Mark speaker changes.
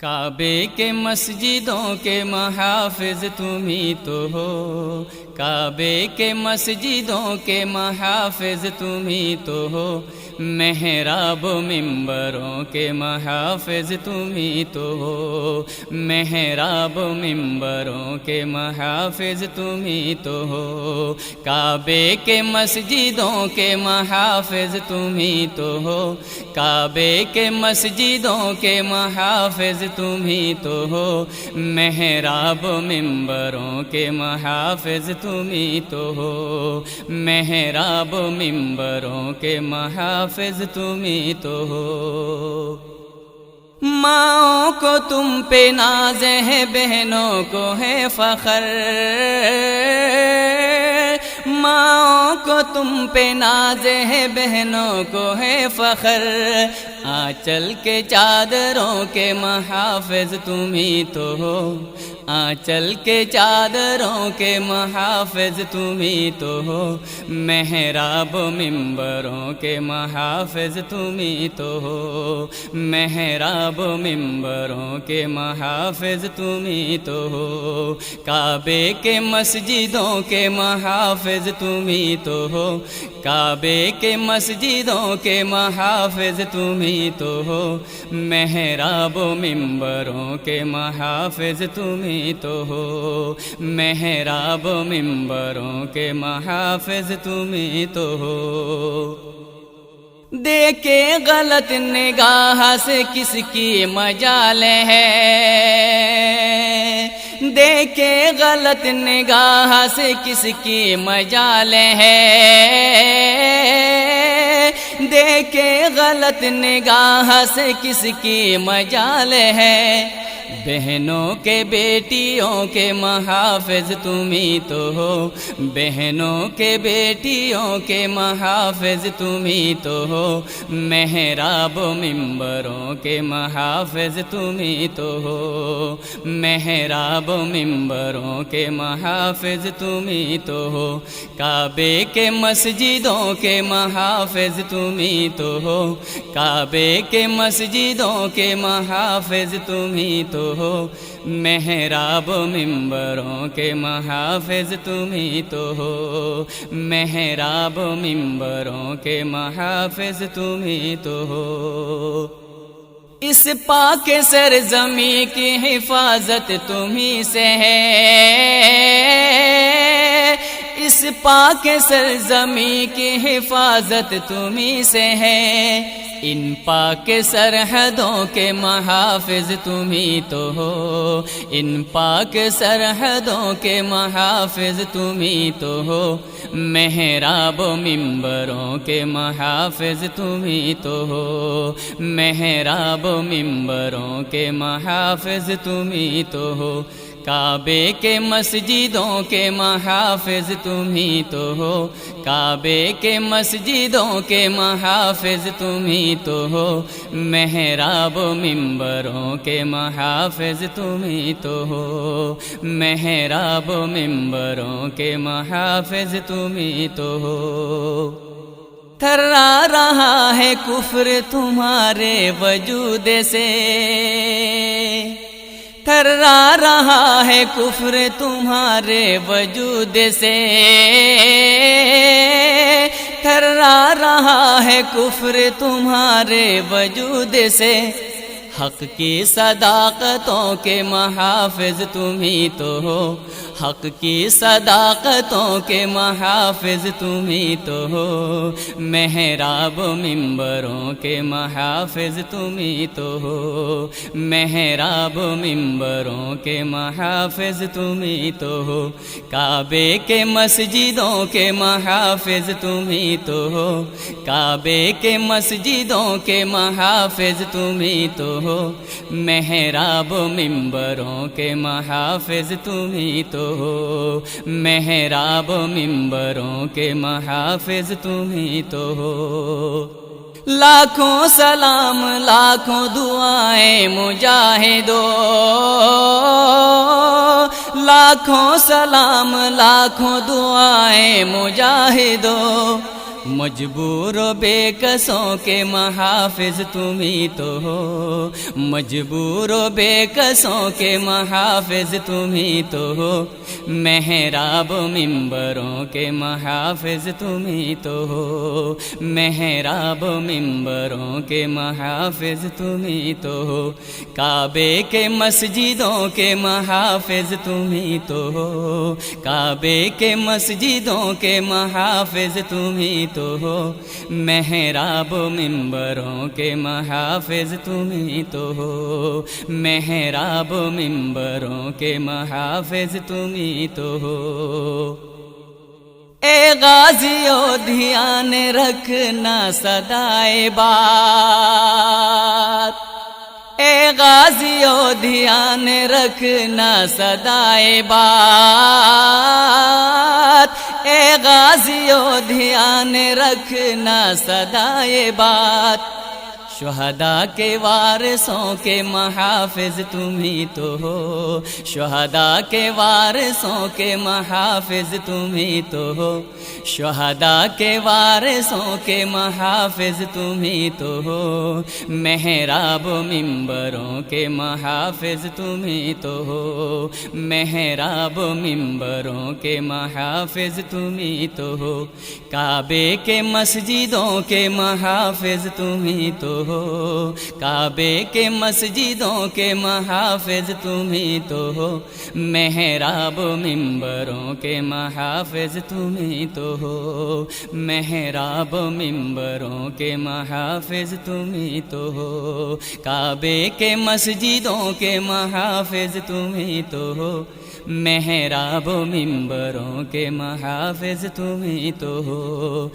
Speaker 1: کعبے کے مسجدوں کے محافظ تم ہی تو ہو، کعبے کے مسجدوں کے محافظ تم ہی تو ہو، محراب و ممبروں کے محافظ تم ہی تو ہو، محراب و ممبروں کے محافظ تم ہی تو ہو، کعبے کے مسجدوں کے محافظ تم ہی تو ہو، کعبے کے مسجدوں کے محافظ تم ہی تو ہو، محراب و ممبروں کے محافظ تم ہی تو ہو، محراب و ممبروں کے محافظ تم ہی تو ہو۔ ماؤں کو تم پہ ناز ہے، بہنوں کو ہے فخر، ماؤں کو تم پہ ناز ہے، بہنوں کو ہے فخر، آنچل کے چادروں کے محافظ تم ہی تو ہو، آنچل کے چادروں کے محافظ تم ہی تو ہو، محراب و ممبروں کے محافظ تم ہی تو ہو، محراب و ممبروں کے محافظ تم ہی تو ہو، کعبے کے مسجدوں کے محافظ تم ہی تو ہو، کعبے کے مسجدوں کے محافظ تم ہی تو ہو، محراب و ممبروں کے محافظ تم ہی تو ہو، محراب و ممبروں کے محافظ تم ہی تو ہو۔ دیکھے غلط نگاہ سے کس کی مجال ہے، دیکھے غلط نگاہ سے کس کی مجال ہے، دیکھے غلط نگاہ سے کس کی مجال ہے، بہنوں کے بیٹیوں کے محافظ تم ہی تو ہو، بہنوں کے بیٹیوں کے محافظ تم ہی تو ہو، محراب و ممبروں کے محافظ تم ہی تو ہو، محراب و ممبروں کے محافظ تم ہی تو ہو، کعبے کے مسجدوں کے محافظ تم ہی تو ہو، کعبے کے مسجدوں کے محافظ تم ہی تو ہو، محراب و ممبروں کے محافظ تم ہی تو ہو، محراب و ممبروں کے محافظ تم ہی تو ہو۔ اس پاک سرزمین کی حفاظت تم ہی سے ہے، اس پاک سرزمین کی حفاظت تم ہی سے ہے، ان پاک سرحدوں کے محافظ تم ہی تو ہو، ان پاک سرحدوں کے محافظ تم ہی تو ہو، محراب و ممبروں کے محافظ تم ہی تو ہو، محراب و ممبروں کے محافظ تم ہی تو ہو، کعبے کے مسجدوں کے محافظ تم ہی تو ہو، کعبے کے مسجدوں کے محافظ تم ہی تو ہو، محراب و ممبروں کے محافظ تم ہی تو ہو، محراب و ممبروں کے محافظ تم ہی تو ہو۔ تھرا رہا ہے کفر تمہارے وجود سے، تھرا رہا ہے کفر تمہارے وجود سے، تھرا رہا ہے کفر تمہارے وجود سے، حق کی صداقتوں کے محافظ تم ہی تو ہو، حق کی صداقتوں کے محافظ تم ہی تو ہو، محراب و ممبروں کے محافظ تم ہی تو ہو، محراب و ممبروں کے محافظ تم ہی تو ہو، کعبے کے مسجدوں کے محافظ تم ہی تو ہو، کعبے کے مسجدوں کے محافظ تم ہی تو ہو، محراب و ممبروں کے محافظ تم ہی تو ہو، محراب و ممبروں کے محافظ تم ہی تو ہو۔ لاکھوں سلام لاکھوں دعائیں مجاہدو، لاکھوں سلام لاکھوں دعائیں مجاہدو، مجبور و بے کسوں کے محافظ تم ہی تو ہو، مجبور و بے کسوں کے محافظ تم ہی تو ہو، محراب و منبروں کے محافظ تم ہی تو ہو، محراب و منبروں کے محافظ تم ہی تو ہو، کعبے کے مسجدوں کے محافظ تم ہی تو ہو، کعبے کے مسجدوں کے محافظ تم ہی تو ہو، محراب و منبروں کے محافظ تم ہی تو ہو، محراب و منبروں کے محافظ تم ہی تو ہو۔ اے غازیو دھیان رکھنا صدائے بات، اے غازیو دھیان رکھنا صدائے بات، اے غازیو دھیان رکھنا صدائے بات، شہداء کے وارثوں کے محافظ تم ہی تو ہو، شہداء کے وارثوں کے محافظ تم ہی تو ہو، شہداء کے وارثوں کے محافظ تم ہی تو ہو، محراب و منبروں کے محافظ تم ہی تو ہو، محراب و منبروں کے محافظ تم ہی تو ہو، کعبے کے مسجدوں کے محافظ تم ہی تو ہو، کعبے کے مسجدوں کے محافظ تم ہی تو ہو، محراب و منبروں کے محافظ تم ہی تو ہو، محراب و منبروں کے محافظ تم ہی تو ہو، کعبے کے مسجدوں کے محافظ تم ہی تو ہو، محراب و منبروں کے محافظ تم ہی تو ہو۔